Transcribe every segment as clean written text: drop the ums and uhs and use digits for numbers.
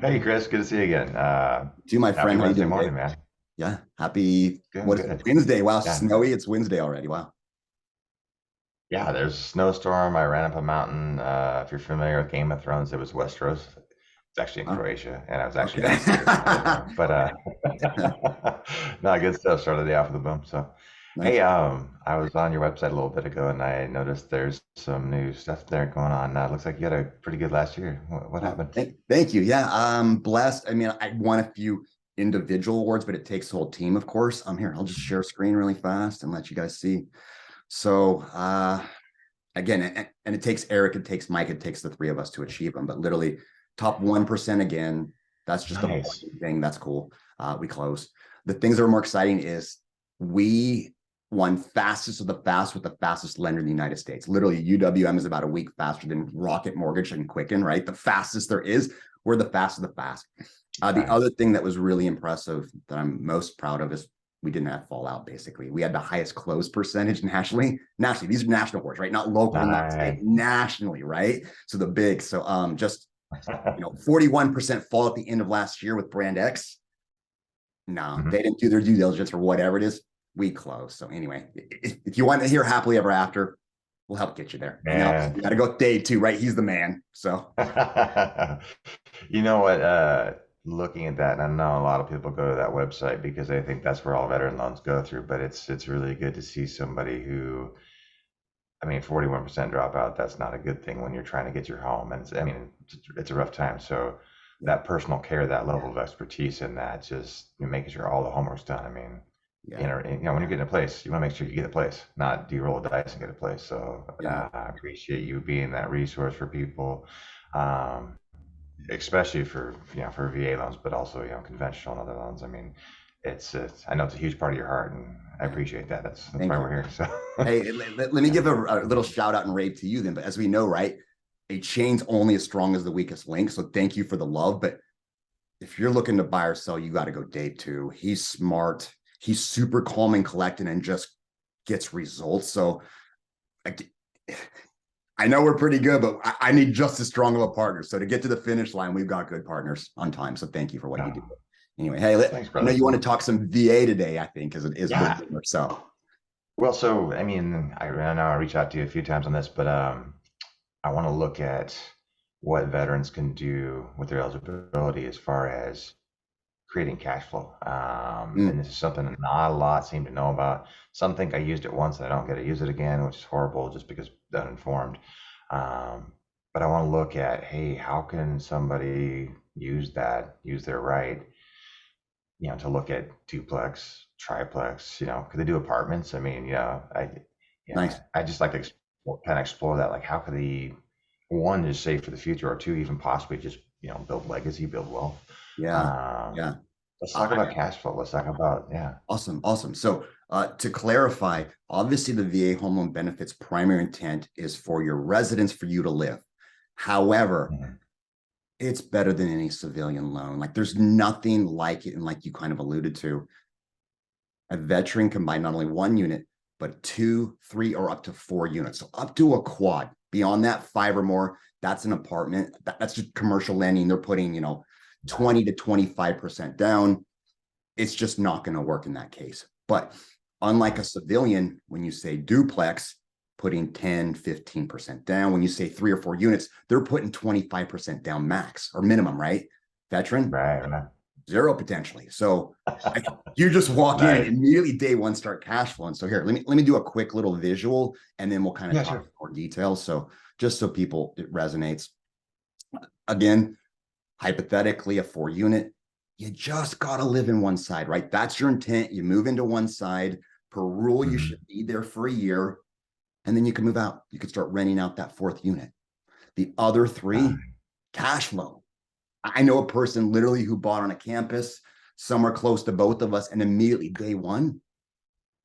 Hey Chris, good to see you again. To my Happy friend, how you Wednesday doing, Dave? morning, man. Yeah, happy. Good, What is it? good. Wednesday? Wow, Yeah, snowy. It's Wednesday already. Wow. yeah. There's a snowstorm. I ran up a mountain. If you're familiar with Game of Thrones, it was Westeros. It's actually in Wow. Croatia, and I was actually Okay. downstairs in the living room. But not good stuff. Started the day off with a boom. So, hey, Nice. I was on your website a little bit ago, and I noticed there's some new stuff there going on. Looks like you had a pretty good last year. What Oh, happened? thank you. Yeah, I'm blessed. I mean, I won a few individual awards, but it takes the whole team, of course. I'm here. I'll just share screen really fast and let you guys see. So, again, and it takes Eric, it takes Mike, it takes the three of us to achieve them. But literally, top 1% again. That's just a Nice. thing. That's cool. We close. The things that are more exciting is we won fastest of the fast with the fastest lender in the United States. Literally, UWM is about a week faster than Rocket Mortgage and Quicken, right? The fastest there is. We're the fastest of the fast. The other Nice. thing that was really impressive that I'm most proud of is we didn't have fallout. Basically, we had the highest close percentage nationally. Nationally, these are national awards, right? Not local, not state, Nice. nationally, right? So the big, so just 41% fall at the end of last year with Brand X. No, they Mhm. didn't do their due diligence or whatever it is. We close. So anyway, if you want to hear happily ever after, we'll help get you there. And then obviously Man. you got to go with Dave too, right? He's the man. So You know what? Looking at that, and I know a lot of people go to that website because they think that's where all veteran loans go through, but it's really good to see somebody who, I mean, 41% dropout, that's not a good thing when you're trying to get your home. And I mean, it's a rough time. So yeah, that personal care, that level of expertise in that, just making sure all the homework's done. I mean, yeah, when you're getting a place, you want to make sure you get a place, not do you roll the dice and get a place. So yeah. I appreciate you being that resource for people. Um, Especially for for VA loans, but also conventional and other loans. I mean, it's I know it's a huge part of your heart, and I Yeah. appreciate that. That's Thank why you. we're here. So Hey, let me give a little shout out and rave to you then. But as we know, right, a chain's only as strong as the weakest link. So thank you for the love. But if you're looking to buy or sell, you got to go Dave too. He's smart. He's super calm and collected and just gets results. So I, I know we're pretty good, but I need just as strong of a partner. So to get to the finish line, we've got good partners on time. So thank you for what you do. no, Anyway, hey, thanks, I know brother. you want to talk some VA today, I think, is a big Yeah. thing. So Well, so I mean, I know I reached out to you a few times on this, but I want to look at what veterans can do with their eligibility as far as creating cash flow. And mm, this is something that not a lot seem to know about. Some think I used it once and I don't get to use it again, which is horrible just because they're uninformed. But I want to look at, hey, how can somebody use their right, to look at duplex, triplex, could they do apartments? I mean, nice. I just like to kind of explore that. Like, how could they, one, just save for the future, or two, even possibly just, build legacy, build wealth. Yeah. Um, Yeah. let's talk I, about cash flow. Let's talk about, yeah. Awesome, awesome. So to clarify, obviously the VA home loan benefits primary intent is for your residence for you to live. However, Mhm. it's better than any civilian loan. Like there's nothing like it. And like you kind of alluded to, a veteran can buy not only one unit, but two, three, or up to four units. So up to a quad. Beyond that, five or more, that's an apartment. That's just commercial lending. They're putting, 20 to 25% down. It's just not going to work in that case. But unlike a civilian, when you say duplex, putting 10, 15% down. When you say three or four units, they're putting 25% down max or minimum, right? Veteran, Right, right. zero potentially. So you just walk in and Nice. immediately day one start cash flowing. So here, let me do a quick little visual and then we'll kind of Yeah, talk sure. more details. So just so people it resonates. Again, hypothetically a four unit, you just got to live in one side, right? That's your intent. You move into one side. Per rule, you should Hmm. be there for a year and then you can move out. You can start renting out that fourth unit. The other three, cash flow. I know a person literally who bought on a campus somewhere close to both of us and immediately day one,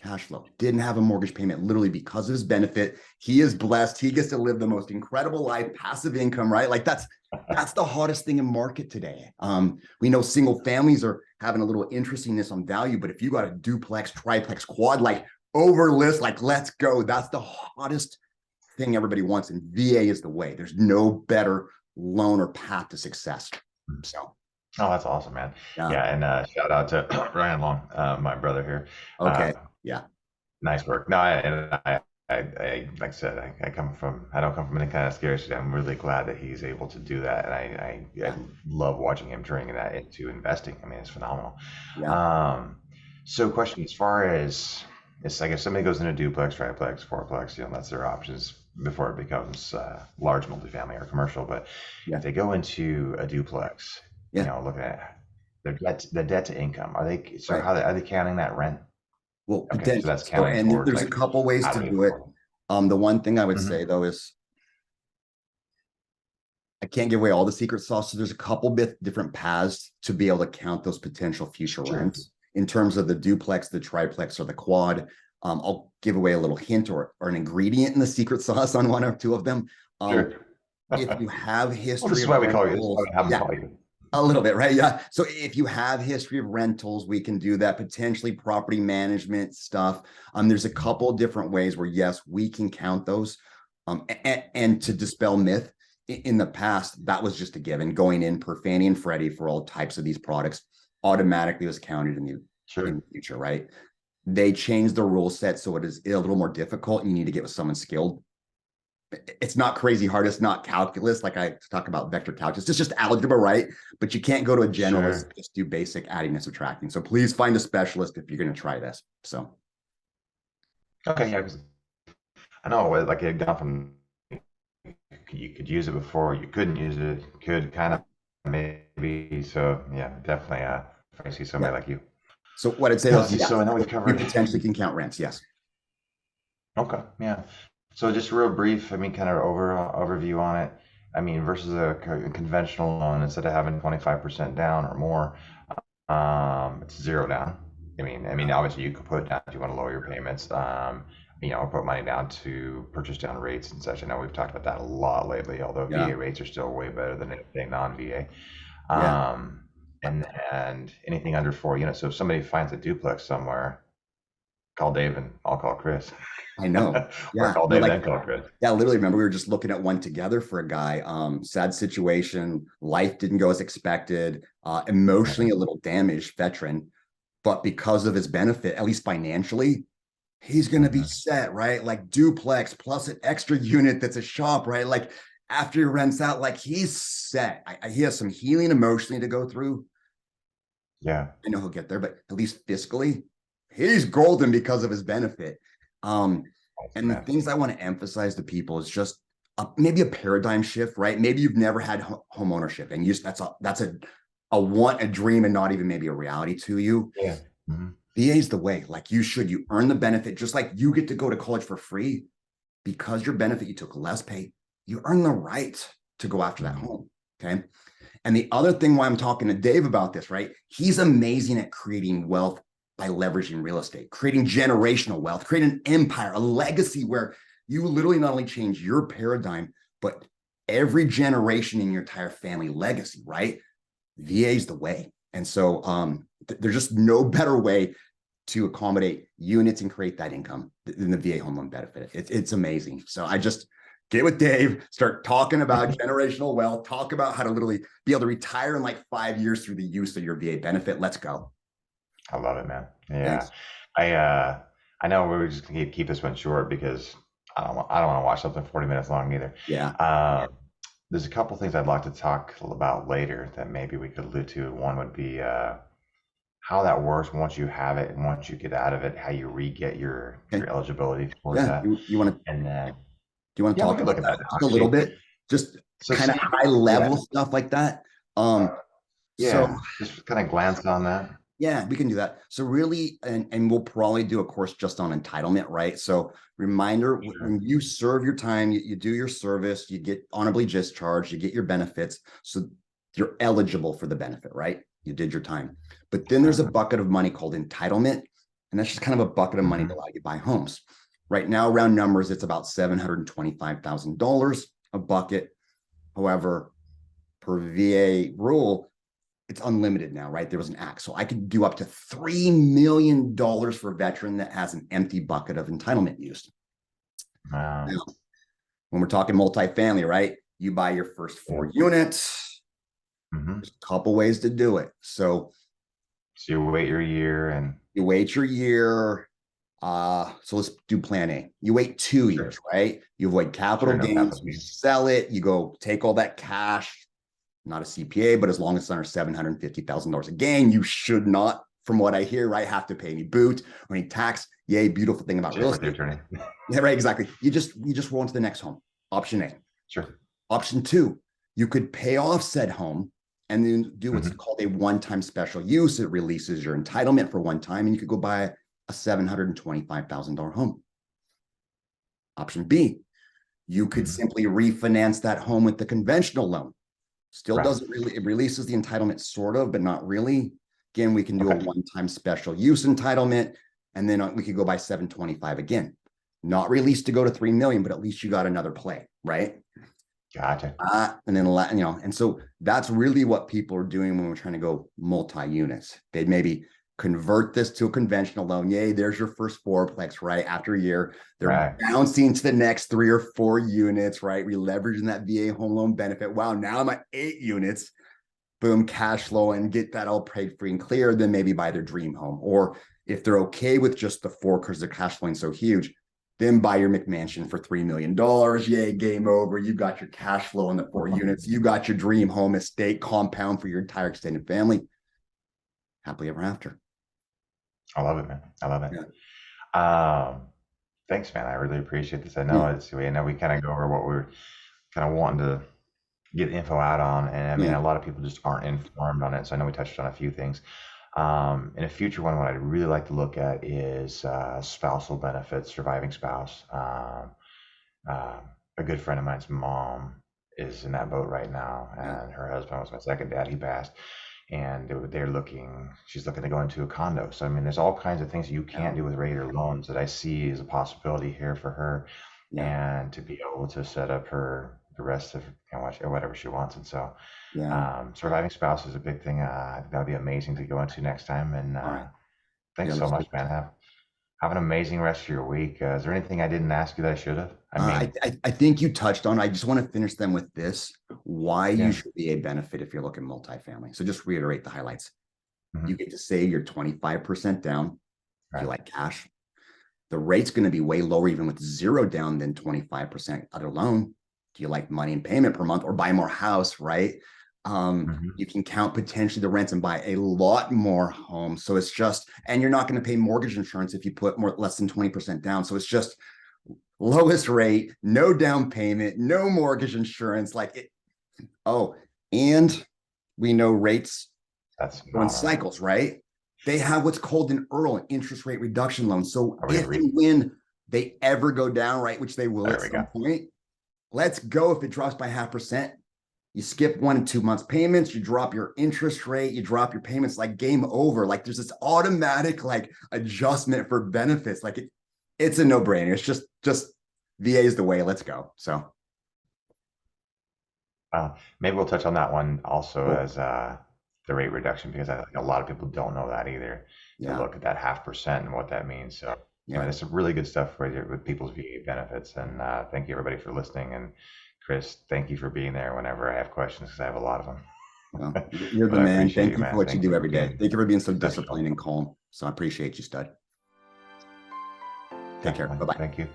cash flow. Didn't have a mortgage payment literally because of his benefit. He is blessed. He gets to live the most incredible life, passive income, right? Like that's the hottest thing in market today. We know single families are having a little interestingness on value, but if you got a duplex, triplex, quad, like over list, like let's go. That's the hottest thing everybody wants, and VA is the way. There's no better loan or path to success. So. Oh, that's awesome, man. Yeah. Yeah, and shout out to Ryan Long, my brother here. Okay. Uh, Yeah. Nice work. No, like I said, I don't come from any kind of scarcity. I'm really glad that he's able to do that, and I Yeah. love watching him turning that into investing. I mean, it's phenomenal. Yeah. Um, so question as far as it's like if somebody goes into duplex, triplex, fourplex, that's their options before it becomes large multifamily or commercial. But if Yeah. they go into a duplex, Yeah. looking at the debt to income, Right. are they counting that rent? Well, Okay, so potential. that's So, counting and towards there's a like couple ways how to do they do it. afford it? The one thing I would Hmm. say though is I can't give away all the secret sauce. So there's a couple bit different paths to be able to count those potential future Sure, rents in terms of the duplex, the triplex, or the quad. I'll give away a little hint or an ingredient in the secret sauce on one or two of them. Um, sure. if you have Well, this history is of why we call you. This is why rentals, we have them yeah, call you. a little bit, right? Yeah. So if you have history of rentals, we can do that. Potentially property management stuff. There's a couple different ways where yes, we can count those. And to dispel myth, in the past, that was just a given. Going in per Fannie and Freddie for all types of these products automatically was counted in Sure, the future, right? They changed the rule set so it is a little more difficult. You need to get with someone skilled. It's not crazy hard. It's not calculus like I talk about vector calculus. It's just algebra, right? But you can't go to a generalist sure. and just do basic adding and subtracting. So please find a specialist if you're going to try this. So Okay, yeah, 'cause I know like it had gone from you could use it before, you couldn't use it, you could kind yeah, of maybe. So yeah, definitely. If I see yeah. somebody like you. So what I'd say Yeah, is let's see. yes, So I know we've we covered. potentially can count rents. Yes. Okay, yeah. So just real brief, I mean, kind of overview on it. I mean, versus a conventional loan, instead of having 25% down or more, it's zero down. I mean, obviously you could put down if you want to lower your payments. Put money down to purchase down rates and such. I know we've talked about that a lot lately, although Yeah. VA rates are still way better than anything non-VA. Yeah. And anything under four units. So if somebody finds a duplex somewhere, call Dave and I'll call Chris. I know. Or Yeah. call No, Dave, like, then call Chris. yeah, literally remember we were just looking at one together for a guy. Sad situation. Life didn't go as expected. Emotionally a little damaged veteran, but because of his benefit, at least financially, he's going to be Mm-hmm. set, right? Like duplex plus an extra unit that's a shop, right? Like after he rents out, like he's set. He has some healing emotionally to go through. Yeah. I know he'll get there, but at least fiscally, he's golden because of his benefit. Um, Awesome, and the man. things I want to emphasize to people is just maybe a paradigm shift, right? Maybe you've never had home ownership, and that's a want, a dream, and not even maybe a reality to you. Yeah. Hmm. VA is the way. Like you earn the benefit, just like you get to go to college for free because your benefit you took less pay. You earn the right to go after that Hmm. home. Okay. And the other thing why I'm talking to Dave about this, right? He's amazing at creating wealth by leveraging real estate, creating generational wealth, creating an empire, a legacy where you literally not only change your paradigm, but every generation in your entire family legacy, right? VA is the way. And so there's just no better way to accommodate units and create that income than the VA home loan benefit. It's amazing. So I just get with Dave, start talking about generational wealth, talk about how to literally be able to retire in like 5 years through the use of your VA benefit. Let's go. I love it, man. Yeah. Thanks. I uh I know we're just gonna keep this one short because I don't want to watch something 40 minutes long either. Yeah. There's a couple things I'd like to talk about later that maybe we could allude to. One would be how that works once you have it and once you get out of it, how you re-get Okay. your eligibility towards Yeah. that. You want to, do And then you want to yeah, we talk could look about at that that now, just a little actually. bit? Just So kind of see, high yeah, level stuff like that. Um, so yeah, just kind of glance on that. yeah, we can do that. So really, and we'll probably do a course just on entitlement, right? So reminder, Sure. when you serve your time, you do your service, you get honorably discharged, you get your benefits. So you're eligible for the benefit, right? You did your time. But then there's a bucket of money called entitlement. And that's just kind of a bucket of money to Mm-hmm. allow you to buy homes. Right now, round numbers, it's about $725,000 a bucket. However, per VA rule, it's unlimited now, right? There was an act. So I could do up to $3 million for a veteran that has an empty bucket of entitlement use. Wow. Now, when we're talking multifamily, right? You buy your first Yeah. 4 units, Mm-hmm. There's a couple ways to do it. So So you wait your year and you wait your year. So let's do plan A. You wait 2 years, sure, right? You avoid capital sure, no gains, capital you gains. sell it, you go take all that cash, not a CPA, but as long as it's under $750,000 a gain, you should not, from what I hear, right, have to pay any boot or any tax. Yay, beautiful thing about real Check with your estate. attorney. Yeah, right, exactly. You just roll into the next home. Option A. Sure. Option two, you could pay off said home and then do what's Hmm. called a one-time special use. It releases your entitlement for one time, and you could go buy a $725,000 home. Option B, you could Hmm. simply refinance that home with the conventional loan. Still Right. doesn't really, it releases the entitlement sort of, but not really. Again, we can do a Okay. one-time special use entitlement, and then we could go by 725 again. Not released to go to 3 million, but at least you got another play, right? Gotcha. And then, and so that's really what people are doing when we're trying to go multi-units. They'd maybe convert this to a conventional loan. Yay, there's your first fourplex, right? After a year, they're Right. bouncing to the next 3 or 4 units, right? Re-leveraging that VA home loan benefit. Wow, now I'm at 8 units. Boom, cash flow and get that all paid free and clear. Then maybe buy their dream home. Or if they're okay with just the 4 because their cash flowing so huge, then buy your McMansion for $3 million. Yay, game over. You got your cash flow in the 4 units. You got your dream home estate compound for your entire extended family. Happily ever after. I love it, man. I love it. Yeah. Thanks, man. I really appreciate this. I know Yeah. it's, we know we kind of go over what we're kind of wanting to get info out on, and I mean, Yeah. a lot of people just aren't informed on it. So I know we touched on a few things. In a future one, what I'd really like to look at is spousal benefits, surviving spouse. Uh, a good friend of mine's mom is in that boat right now, Yeah. and her husband was my second dad. He passed, and they're looking. She's looking to go into a condo. So I mean, there's all kinds of things you Yeah. can't do with regular loans that I see as a possibility here for her, Yeah. and to be able to set up her the rest of whatever she wants. And so, Yeah. surviving spouse is a big thing. I think that would be amazing to go into next time. And All right. Yeah. thanks so Let's do much, it. man. Have an amazing rest of your week. Is there anything I didn't ask you that I should have? I mean, I think you touched on. I just want to finish them with this. Why you yeah. should be a benefit if you're looking multifamily. So just reiterate the highlights. Hmm. You get to save your 25% down if you Right. like cash. The rate's going to be way lower, even with zero down, than 25% other loan. Do you like money and payment per month or buy more house, right? Hmm. You can count potentially the rents and buy a lot more homes. So it's just, and you're not going to pay mortgage insurance if you put more less than 20% down. So it's just lowest rate, no down payment, no mortgage insurance. Like it, oh, and we know rates That's go in phenomenal. cycles, right? They have what's called an EARL, an interest rate reduction loan. So Are we if agreed? and when they ever go down, right, which they will There at we go. some point, let's go. If it drops by 0.5%, you skip 1 and 2 months payments, you drop your interest rate, you drop your payments, like game over. Like there's this automatic like adjustment for benefits. Like it's a no-brainer. It's just VA is the way. Let's go. So Maybe we'll touch on that one also cool. as the rate reduction because I think a lot of people don't know that either to Yeah. look at that 0.5% and what that means. So, I mean, Yeah. there's some really good stuff with people's VA benefits. And thank you everybody for listening. And Chris, thank you for being there whenever I have questions because I have a lot of them. Well, you're the But I man. appreciate Thank you, you for man. what you Thanks do for every day. being Thank you for being so such a disciplined help. and calm. So I appreciate you, stud. Take care. Definitely. Bye bye. Thank you.